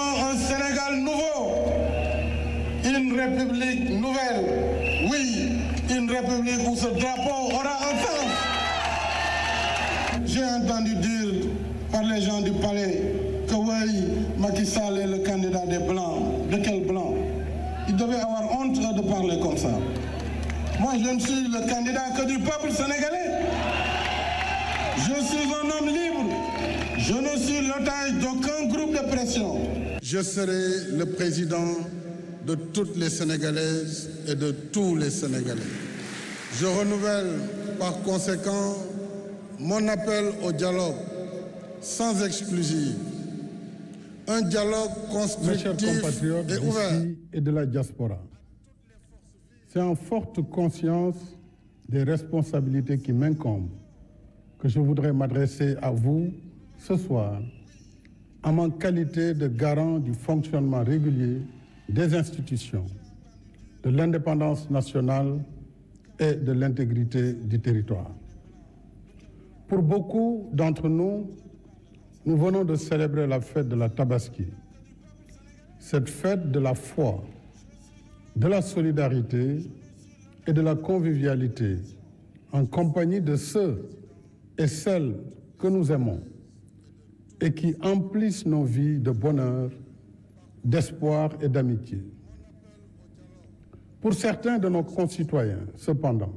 Un Sénégal nouveau, une république nouvelle, oui, une république où ce drapeau aura un sens. J'ai entendu dire par les gens du palais que oui, Macky Sall est le candidat des Blancs. De quel Blanc? Ils devaient avoir honte de parler comme ça. Moi, je ne suis le candidat que du peuple sénégalais. Je suis un homme libre. Je ne suis l'otage d'aucun groupe de pression. Je serai le président de toutes les Sénégalaises et de tous les Sénégalais. Je renouvelle par conséquent mon appel au dialogue sans exclusive. Un dialogue constructif et ouvert. Et de la diaspora. C'est en forte conscience des responsabilités qui m'incombent que je voudrais m'adresser à vous ce soir en ma qualité de garant du fonctionnement régulier des institutions, de l'indépendance nationale et de l'intégrité du territoire. Pour beaucoup d'entre nous, nous venons de célébrer la fête de la Tabaski, cette fête de la foi, de la solidarité et de la convivialité en compagnie de ceux et celles que nous aimons et qui emplissent nos vies de bonheur, d'espoir et d'amitié. Pour certains de nos concitoyens, cependant,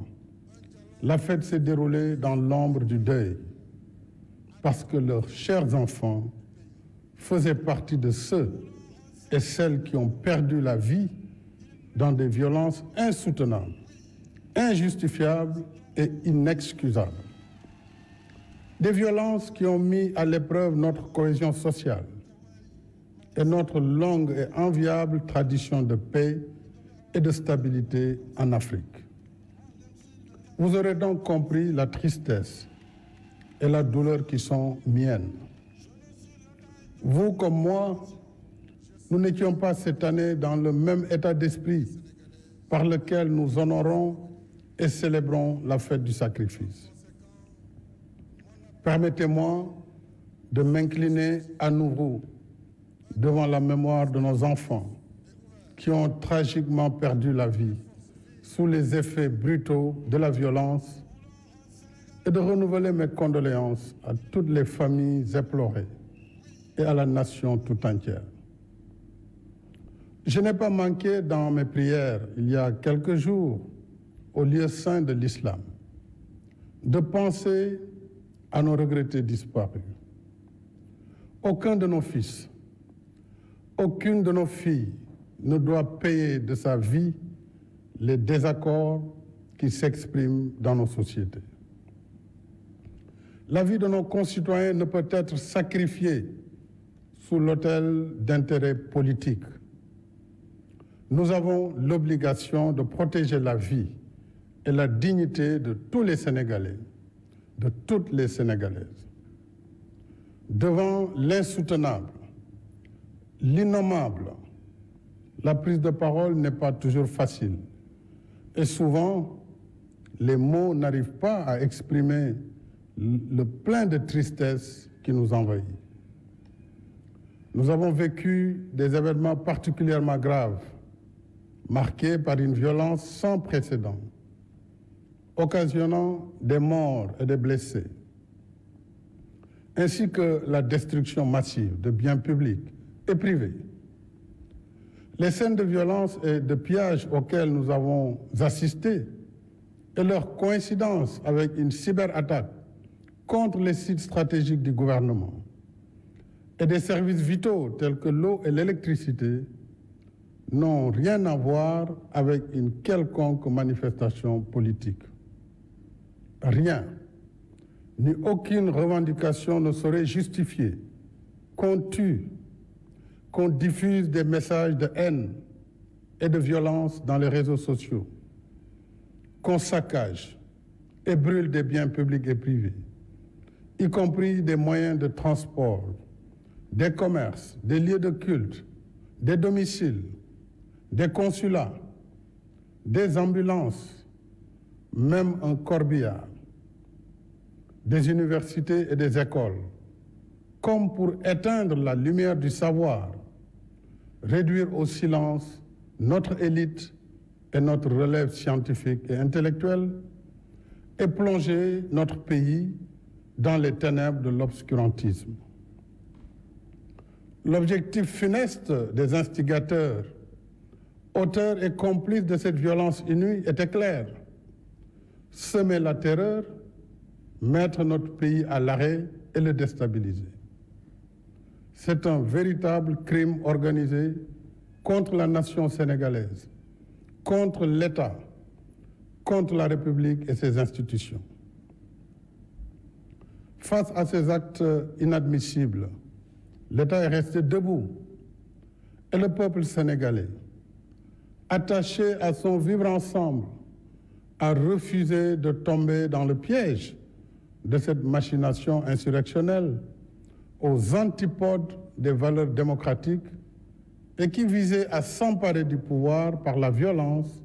la fête s'est déroulée dans l'ombre du deuil parce que leurs chers enfants faisaient partie de ceux et celles qui ont perdu la vie dans des violences insoutenables, injustifiables et inexcusables. Des violences qui ont mis à l'épreuve notre cohésion sociale et notre longue et enviable tradition de paix et de stabilité en Afrique. Vous aurez donc compris la tristesse et la douleur qui sont miennes. Vous comme moi, nous n'étions pas cette année dans le même état d'esprit par lequel nous honorons et célébrons la fête du sacrifice. Permettez-moi de m'incliner à nouveau devant la mémoire de nos enfants qui ont tragiquement perdu la vie sous les effets brutaux de la violence et de renouveler mes condoléances à toutes les familles éplorées et à la nation tout entière. Je n'ai pas manqué dans mes prières, il y a quelques jours, au lieu saint de l'islam, de penser à nos regrettés disparus. Aucun de nos fils, aucune de nos filles ne doit payer de sa vie les désaccords qui s'expriment dans nos sociétés. La vie de nos concitoyens ne peut être sacrifiée sous l'autel d'intérêts politiques. Nous avons l'obligation de protéger la vie et la dignité de tous les Sénégalais, de toutes les Sénégalaises. Devant l'insoutenable, l'innommable, la prise de parole n'est pas toujours facile. Et souvent, les mots n'arrivent pas à exprimer le plein de tristesse qui nous envahit. Nous avons vécu des événements particulièrement graves, marqués par une violence sans précédent, occasionnant des morts et des blessés, ainsi que la destruction massive de biens publics et privés. Les scènes de violence et de pillage auxquelles nous avons assisté et leur coïncidence avec une cyberattaque contre les sites stratégiques du gouvernement et des services vitaux tels que l'eau et l'électricité n'ont rien à voir avec une quelconque manifestation politique. Rien, ni aucune revendication ne saurait justifier qu'on tue, qu'on diffuse des messages de haine et de violence dans les réseaux sociaux, qu'on saccage et brûle des biens publics et privés, y compris des moyens de transport, des commerces, des lieux de culte, des domiciles, des consulats, des ambulances, même un corbillard, des universités et des écoles, comme pour éteindre la lumière du savoir réduire au silence notre élite et notre relève scientifique et intellectuelle et plonger notre pays dans les ténèbres de l'obscurantisme. L'objectif funeste des instigateurs, auteurs et complices de cette violence inouïe était clair: semer la terreur, mettre notre pays à l'arrêt et le déstabiliser. C'est un véritable crime organisé contre la nation sénégalaise, contre l'État, contre la République et ses institutions. Face à ces actes inadmissibles, l'État est resté debout et le peuple sénégalais, attaché à son vivre ensemble, a refusé de tomber dans le piège de cette machination insurrectionnelle aux antipodes des valeurs démocratiques et qui visait à s'emparer du pouvoir par la violence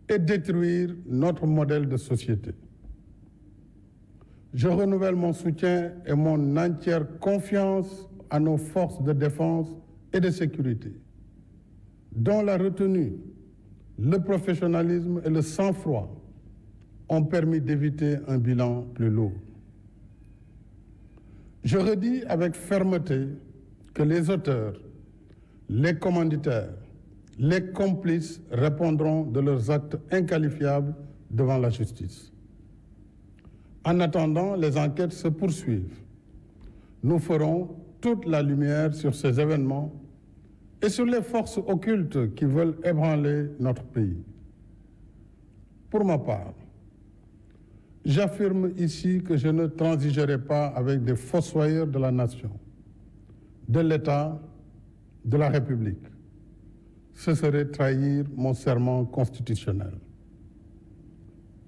et détruire notre modèle de société. Je renouvelle mon soutien et mon entière confiance à nos forces de défense et de sécurité, dont la retenue, le professionnalisme et le sang-froid ont permis d'éviter un bilan plus lourd. Je redis avec fermeté que les auteurs, les commanditaires, les complices répondront de leurs actes inqualifiables devant la justice. En attendant, les enquêtes se poursuivent. Nous ferons toute la lumière sur ces événements et sur les forces occultes qui veulent ébranler notre pays. Pour ma part, j'affirme ici que je ne transigerai pas avec des fossoyeurs de la nation, de l'État, de la République. Ce serait trahir mon serment constitutionnel.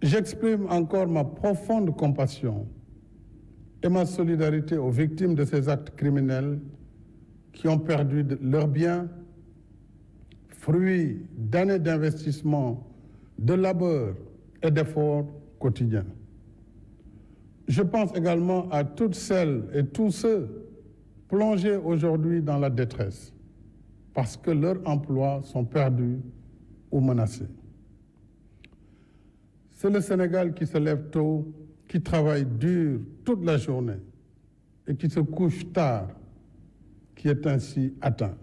J'exprime encore ma profonde compassion et ma solidarité aux victimes de ces actes criminels qui ont perdu leurs biens, fruits d'années d'investissement, de labeur et d'efforts quotidiens. Je pense également à toutes celles et tous ceux plongés aujourd'hui dans la détresse parce que leurs emplois sont perdus ou menacés. C'est le Sénégal qui se lève tôt, qui travaille dur toute la journée et qui se couche tard, qui est ainsi atteint.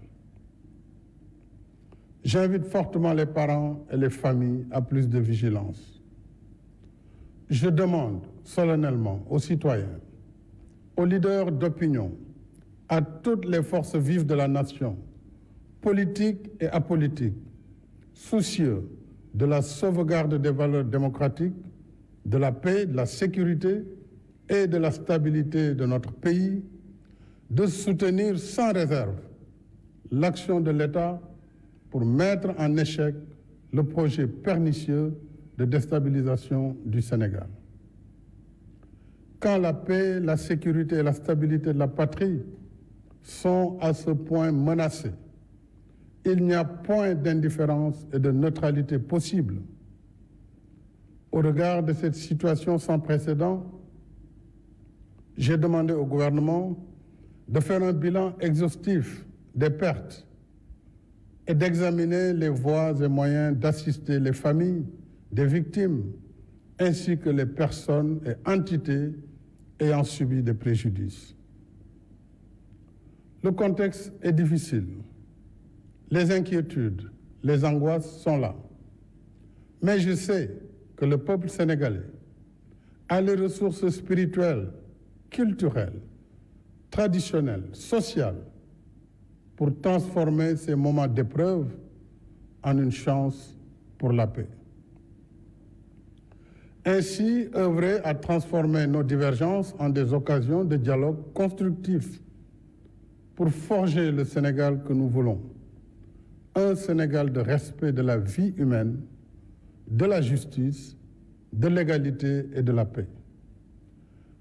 J'invite fortement les parents et les familles à plus de vigilance. Je demande solennellement aux citoyens, aux leaders d'opinion, à toutes les forces vives de la nation, politiques et apolitiques, soucieux de la sauvegarde des valeurs démocratiques, de la paix, de la sécurité et de la stabilité de notre pays, de soutenir sans réserve l'action de l'État pour mettre en échec le projet pernicieux de déstabilisation du Sénégal. Quand la paix, la sécurité et la stabilité de la patrie sont à ce point menacées, il n'y a point d'indifférence et de neutralité possible. Au regard de cette situation sans précédent, j'ai demandé au gouvernement de faire un bilan exhaustif des pertes et d'examiner les voies et moyens d'assister les familles des victimes ainsi que les personnes et entités ayant subi des préjudices. Le contexte est difficile. Les inquiétudes, les angoisses sont là. Mais je sais que le peuple sénégalais a les ressources spirituelles, culturelles, traditionnelles, sociales pour transformer ces moments d'épreuve en une chance pour la paix. Ainsi, œuvrer à transformer nos divergences en des occasions de dialogue constructif pour forger le Sénégal que nous voulons. Un Sénégal de respect de la vie humaine, de la justice, de l'égalité et de la paix.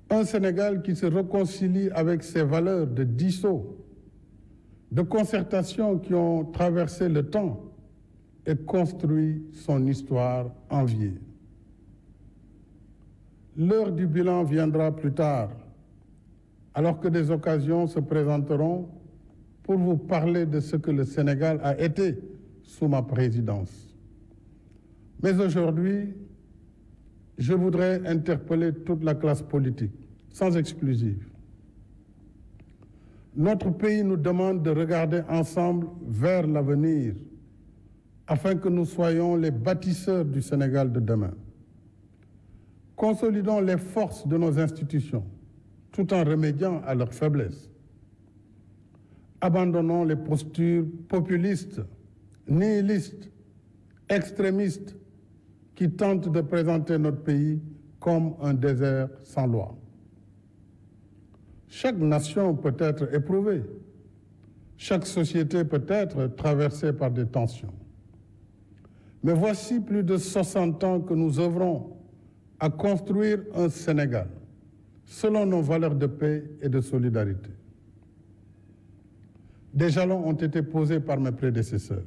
Un Sénégal qui se réconcilie avec ses valeurs de dialogue, de concertation qui ont traversé le temps et construit son histoire enviée. L'heure du bilan viendra plus tard, alors que des occasions se présenteront pour vous parler de ce que le Sénégal a été sous ma présidence. Mais aujourd'hui, je voudrais interpeller toute la classe politique, sans exclusive. Notre pays nous demande de regarder ensemble vers l'avenir afin que nous soyons les bâtisseurs du Sénégal de demain. Consolidons les forces de nos institutions tout en remédiant à leurs faiblesses. Abandonnons les postures populistes, nihilistes, extrémistes qui tentent de présenter notre pays comme un désert sans loi. Chaque nation peut être éprouvée, chaque société peut être traversée par des tensions. Mais voici plus de 60 ans que nous œuvrons à construire un Sénégal selon nos valeurs de paix et de solidarité. Des jalons ont été posés par mes prédécesseurs.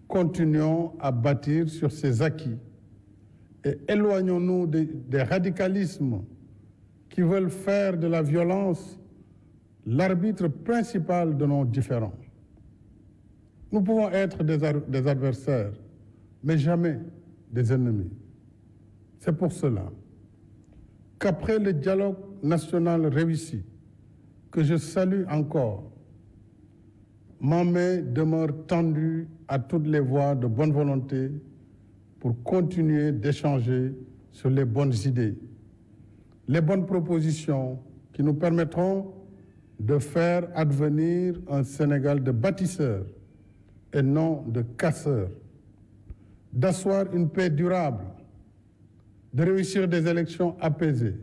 Continuons à bâtir sur ces acquis et éloignons-nous des radicalismes qui veulent faire de la violence l'arbitre principal de nos différends. Nous pouvons être des adversaires, mais jamais des ennemis. C'est pour cela qu'après le dialogue national réussi, que je salue encore, ma main demeure tendue à toutes les voies de bonne volonté pour continuer d'échanger sur les bonnes idées, les bonnes propositions qui nous permettront de faire advenir un Sénégal de bâtisseurs et non de casseurs, d'asseoir une paix durable, de réussir des élections apaisées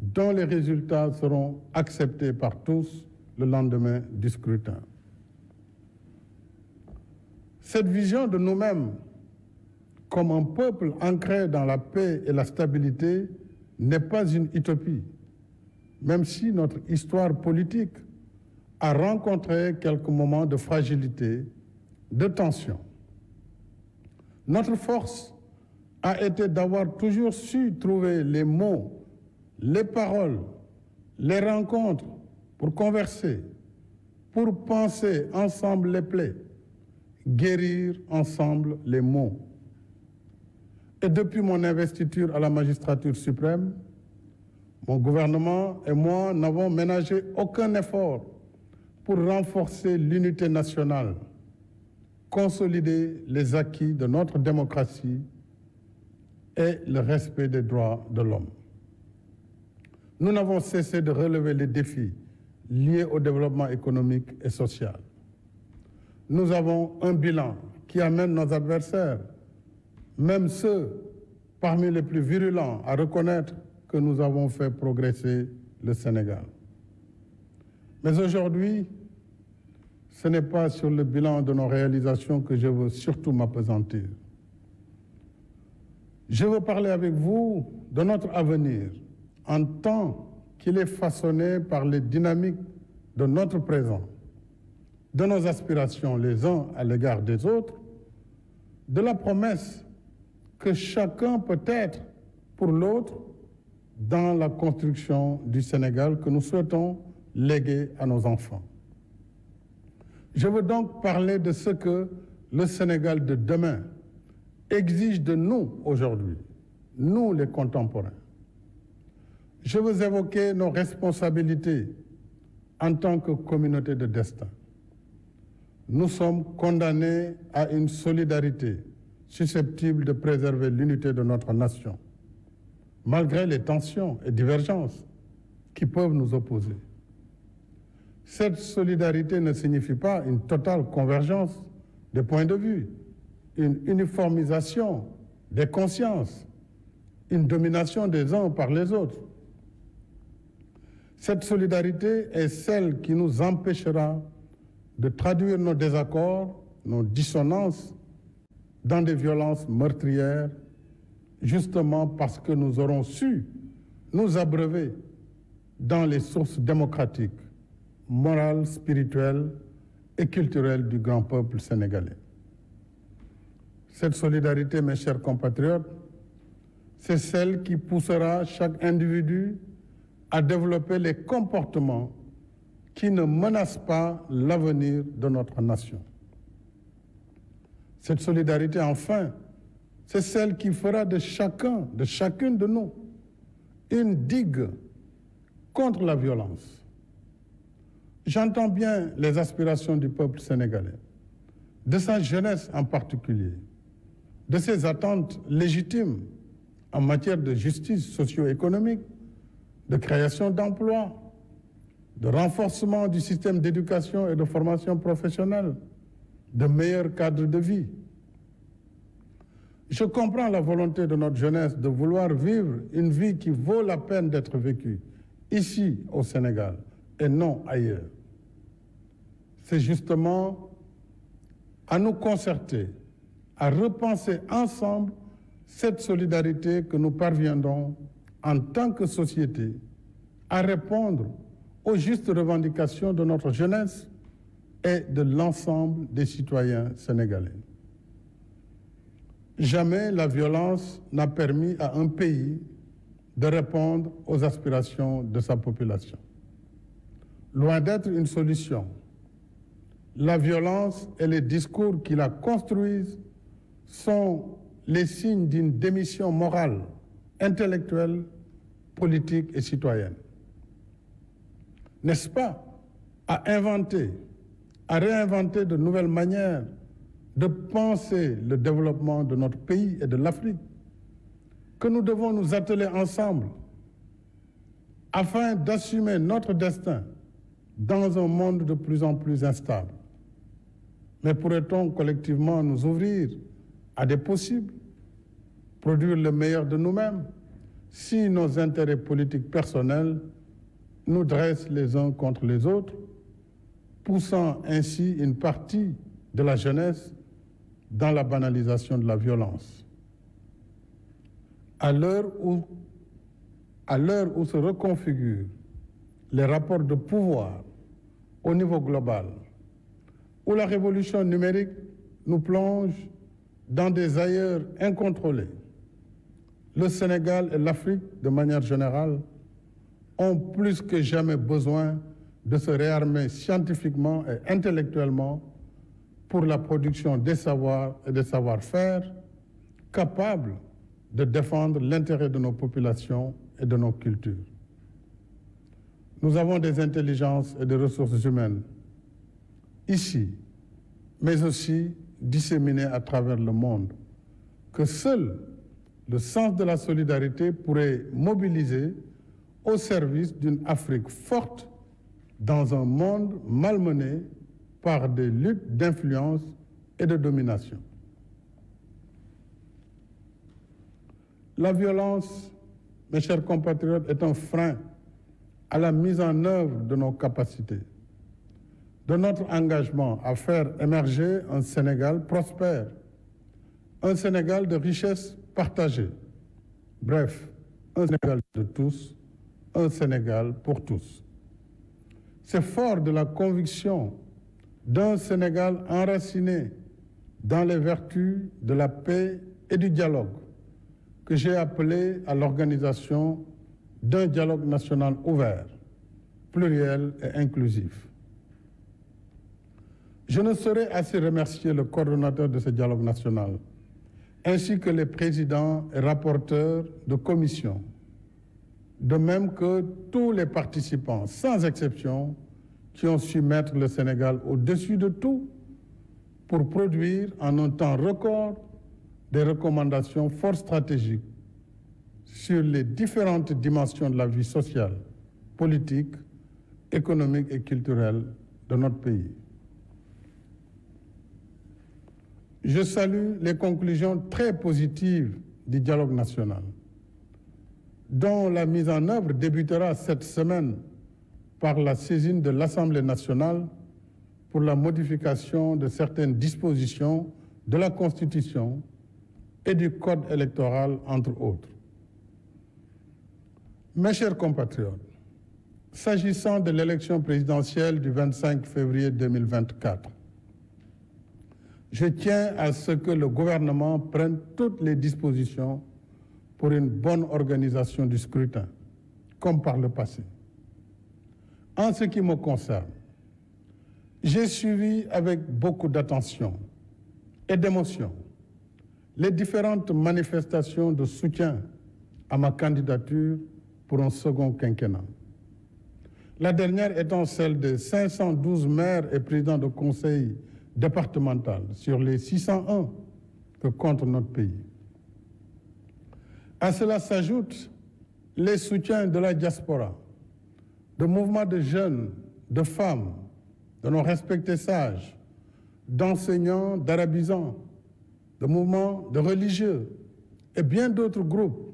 dont les résultats seront acceptés par tous le lendemain du scrutin. Cette vision de nous-mêmes comme un peuple ancré dans la paix et la stabilité n'est pas une utopie, même si notre histoire politique a rencontré quelques moments de fragilité, de tension. Notre force a été d'avoir toujours su trouver les mots, les paroles, les rencontres pour converser, pour penser ensemble les plaies, guérir ensemble les maux. Et depuis mon investiture à la magistrature suprême, mon gouvernement et moi n'avons ménagé aucun effort pour renforcer l'unité nationale, consolider les acquis de notre démocratie et le respect des droits de l'homme. Nous n'avons cessé de relever les défis liés au développement économique et social. Nous avons un bilan qui amène nos adversaires, même ceux parmi les plus virulents, à reconnaître que nous avons fait progresser le Sénégal. Mais aujourd'hui, ce n'est pas sur le bilan de nos réalisations que je veux surtout m'appesantir. Je veux parler avec vous de notre avenir en tant qu'il est façonné par les dynamiques de notre présent, de nos aspirations les uns à l'égard des autres, de la promesse que chacun peut être pour l'autre dans la construction du Sénégal que nous souhaitons léguer à nos enfants. Je veux donc parler de ce que le Sénégal de demain exige de nous aujourd'hui, nous les contemporains. Je veux évoquer nos responsabilités en tant que communauté de destin. Nous sommes condamnés à une solidarité susceptible de préserver l'unité de notre nation, malgré les tensions et divergences qui peuvent nous opposer. Cette solidarité ne signifie pas une totale convergence des points de vue, une uniformisation des consciences, une domination des uns par les autres. Cette solidarité est celle qui nous empêchera de traduire nos désaccords, nos dissonances dans des violences meurtrières, justement parce que nous aurons su nous abreuver dans les sources démocratiques, morales, spirituelles et culturelles du grand peuple sénégalais. Cette solidarité, mes chers compatriotes, c'est celle qui poussera chaque individu à développer les comportements qui ne menacent pas l'avenir de notre nation. Cette solidarité, enfin, c'est celle qui fera de chacun, de chacune de nous, une digue contre la violence. J'entends bien les aspirations du peuple sénégalais, de sa jeunesse en particulier, de ses attentes légitimes en matière de justice socio-économique, de création d'emplois, de renforcement du système d'éducation et de formation professionnelle, de meilleurs cadres de vie. Je comprends la volonté de notre jeunesse de vouloir vivre une vie qui vaut la peine d'être vécue, ici au Sénégal et non ailleurs. C'est justement à nous concerter, à repenser ensemble cette solidarité que nous parviendrons en tant que société à répondre aux justes revendications de notre jeunesse et de l'ensemble des citoyens sénégalais. Jamais la violence n'a permis à un pays de répondre aux aspirations de sa population. Loin d'être une solution, la violence et les discours qui la construisent sont les signes d'une démission morale, intellectuelle, politique et citoyenne. N'est-ce pas à réinventer de nouvelles manières de penser le développement de notre pays et de l'Afrique que nous devons nous atteler ensemble afin d'assumer notre destin dans un monde de plus en plus instable. Mais pourrait-on collectivement nous ouvrir à des possibles, produire le meilleur de nous-mêmes, si nos intérêts politiques personnels nous dressent les uns contre les autres, poussant ainsi une partie de la jeunesse dans la banalisation de la violence. À l'heure où se reconfigurent les rapports de pouvoir au niveau global, où la révolution numérique nous plonge dans des ailleurs incontrôlés, le Sénégal et l'Afrique, de manière générale, ont plus que jamais besoin de se réarmer scientifiquement et intellectuellement pour la production des savoirs et des savoir-faire capables de défendre l'intérêt de nos populations et de nos cultures. Nous avons des intelligences et des ressources humaines ici, mais aussi disséminées à travers le monde, que seul le sens de la solidarité pourrait mobiliser au service d'une Afrique forte dans un monde malmené par des luttes d'influence et de domination. La violence, mes chers compatriotes, est un frein à la mise en œuvre de nos capacités, de notre engagement à faire émerger un Sénégal prospère, un Sénégal de richesse partagée. Bref, un Sénégal de tous, un Sénégal pour tous. C'est fort de la conviction d'un Sénégal enraciné dans les vertus de la paix et du dialogue que j'ai appelé à l'organisation d'un dialogue national ouvert, pluriel et inclusif. Je ne saurais assez remercier le coordonnateur de ce dialogue national, ainsi que les présidents et rapporteurs de commission, de même que tous les participants, sans exception, qui ont su mettre le Sénégal au-dessus de tout pour produire en un temps record des recommandations fort stratégiques sur les différentes dimensions de la vie sociale, politique, économique et culturelle de notre pays. Je salue les conclusions très positives du dialogue national, dont la mise en œuvre débutera cette semaine par la saisine de l'Assemblée nationale pour la modification de certaines dispositions de la Constitution et du Code électoral, entre autres. Mes chers compatriotes, s'agissant de l'élection présidentielle du 25 février 2024, je tiens à ce que le gouvernement prenne toutes les dispositions pour une bonne organisation du scrutin, comme par le passé. En ce qui me concerne, j'ai suivi avec beaucoup d'attention et d'émotion les différentes manifestations de soutien à ma candidature pour un second quinquennat. La dernière étant celle de 512 maires et présidents de conseils départemental sur les 601 que compte notre pays. À cela s'ajoutent les soutiens de la diaspora, de mouvements de jeunes, de femmes, de nos respectés sages, d'enseignants, d'arabisants, de mouvements de religieux et bien d'autres groupes,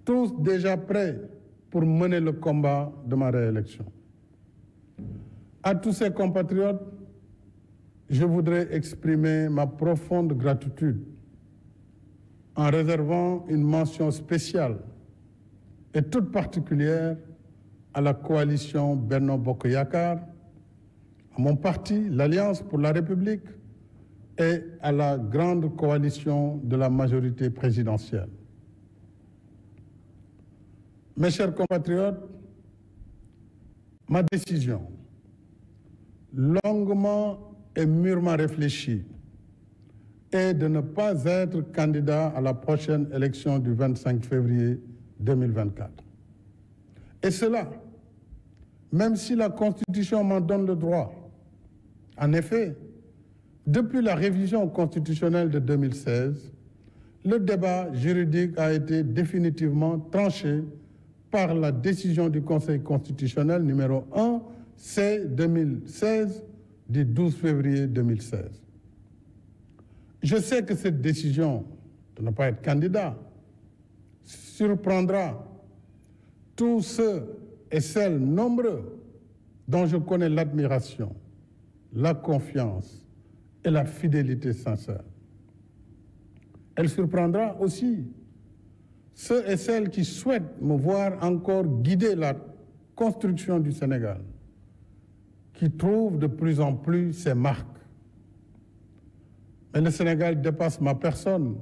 tous déjà prêts pour mener le combat de ma réélection. À tous ces compatriotes, je voudrais exprimer ma profonde gratitude en réservant une mention spéciale et toute particulière à la coalition Benno Bokk Yakaar, à mon parti, l'Alliance pour la République, et à la grande coalition de la majorité présidentielle. Mes chers compatriotes, ma décision, longuement et mûrement réfléchie, est de ne pas être candidat à la prochaine élection du 25 février 2024. Et cela, même si la Constitution m'en donne le droit. En effet, depuis la révision constitutionnelle de 2016, le débat juridique a été définitivement tranché par la décision du Conseil constitutionnel numéro 1 C-2016 du 12 février 2016. Je sais que cette décision de ne pas être candidat surprendra tous ceux et celles nombreux dont je connais l'admiration, la confiance et la fidélité sincère. Elle surprendra aussi ceux et celles qui souhaitent me voir encore guider la construction du Sénégal, qui trouvent de plus en plus ses marques. Mais le Sénégal dépasse ma personne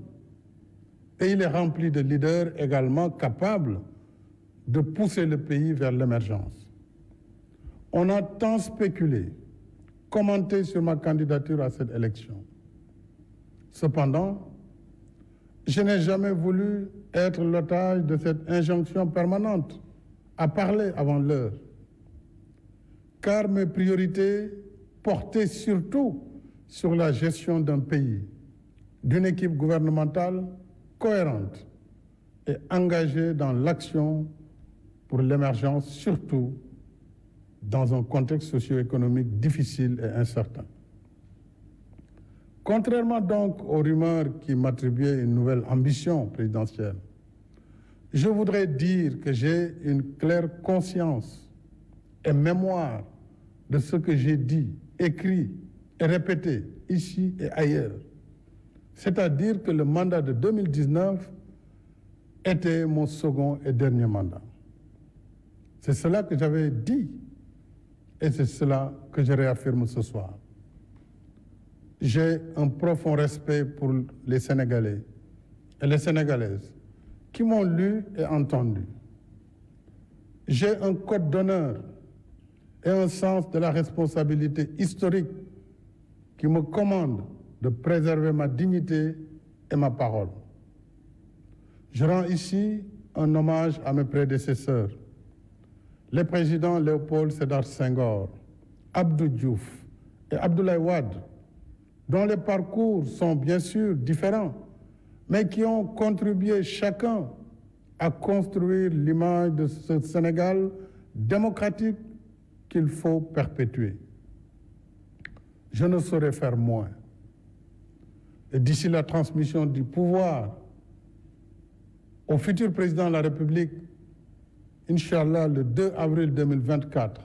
et il est rempli de leaders également capables de pousser le pays vers l'émergence. On a tant spéculé, commenté sur ma candidature à cette élection. Cependant, je n'ai jamais voulu être l'otage de cette injonction permanente à parler avant l'heure, car mes priorités portaient surtout sur la gestion d'un pays, d'une équipe gouvernementale cohérente et engagée dans l'action pour l'émergence, surtout dans un contexte socio-économique difficile et incertain. Contrairement donc aux rumeurs qui m'attribuaient une nouvelle ambition présidentielle, je voudrais dire que j'ai une claire conscience et mémoire de ce que j'ai dit, écrit et répété ici et ailleurs. C'est-à-dire que le mandat de 2019 était mon second et dernier mandat. C'est cela que j'avais dit et c'est cela que je réaffirme ce soir. J'ai un profond respect pour les Sénégalais et les Sénégalaises qui m'ont lu et entendu. J'ai un code d'honneur et un sens de la responsabilité historique qui me commande de préserver ma dignité et ma parole. Je rends ici un hommage à mes prédécesseurs, les présidents Léopold Sédar Senghor, Abdou Diouf et Abdoulaye Wade, dont les parcours sont bien sûr différents, mais qui ont contribué chacun à construire l'image de ce Sénégal démocratique qu'il faut perpétuer. Je ne saurais faire moins. Et d'ici la transmission du pouvoir au futur président de la République, Inch'Allah, le 2 avril 2024,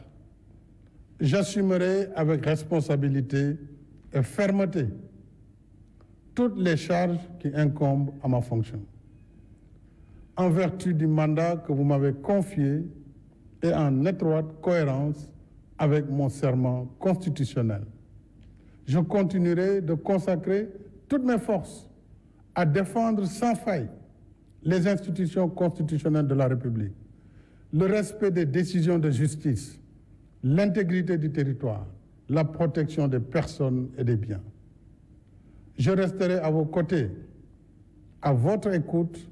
j'assumerai avec responsabilité et fermeté toutes les charges qui incombent à ma fonction. En vertu du mandat que vous m'avez confié et en étroite cohérence avec mon serment constitutionnel, je continuerai de consacrer toutes mes forces à défendre sans faille les institutions constitutionnelles de la République, le respect des décisions de justice, l'intégrité du territoire, la protection des personnes et des biens. Je resterai à vos côtés, à votre écoute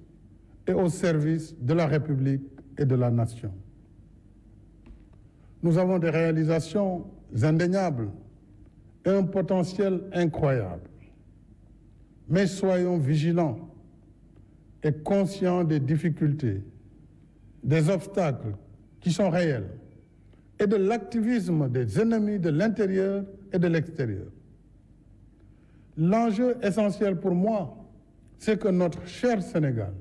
et au service de la République et de la nation. Nous avons des réalisations indéniables et un potentiel incroyable. Mais soyons vigilants et conscients des difficultés, des obstacles qui sont réels et de l'activisme des ennemis de l'intérieur et de l'extérieur. L'enjeu essentiel pour moi, c'est que notre cher Sénégal,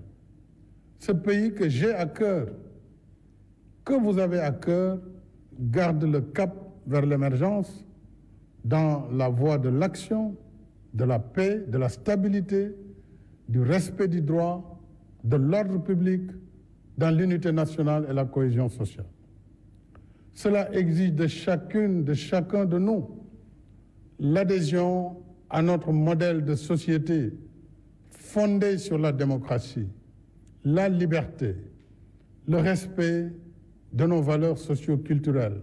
ce pays que j'ai à cœur, que vous avez à cœur, garde le cap vers l'émergence dans la voie de l'action, de la paix, de la stabilité, du respect du droit, de l'ordre public, dans l'unité nationale et la cohésion sociale. Cela exige de chacune, de chacun de nous, l'adhésion à notre modèle de société fondé sur la démocratie, la liberté, le respect de nos valeurs socio-culturelles,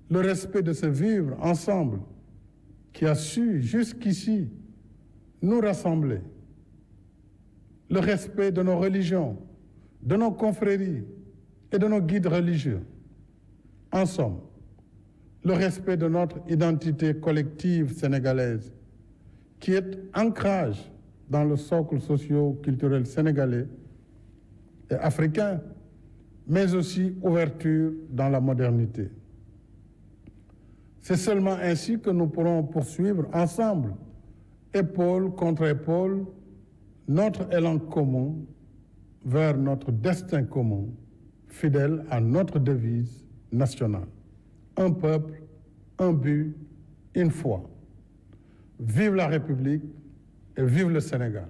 le respect de ce vivre ensemble qui a su jusqu'ici nous rassembler, le respect de nos religions, de nos confréries et de nos guides religieux. En somme, le respect de notre identité collective sénégalaise qui est ancrage dans le socle socio-culturel sénégalais et africain, mais aussi ouverture dans la modernité. C'est seulement ainsi que nous pourrons poursuivre ensemble, épaule contre épaule, notre élan commun vers notre destin commun, fidèle à notre devise nationale. Un peuple, un but, une foi. Vive la République et vive le Sénégal.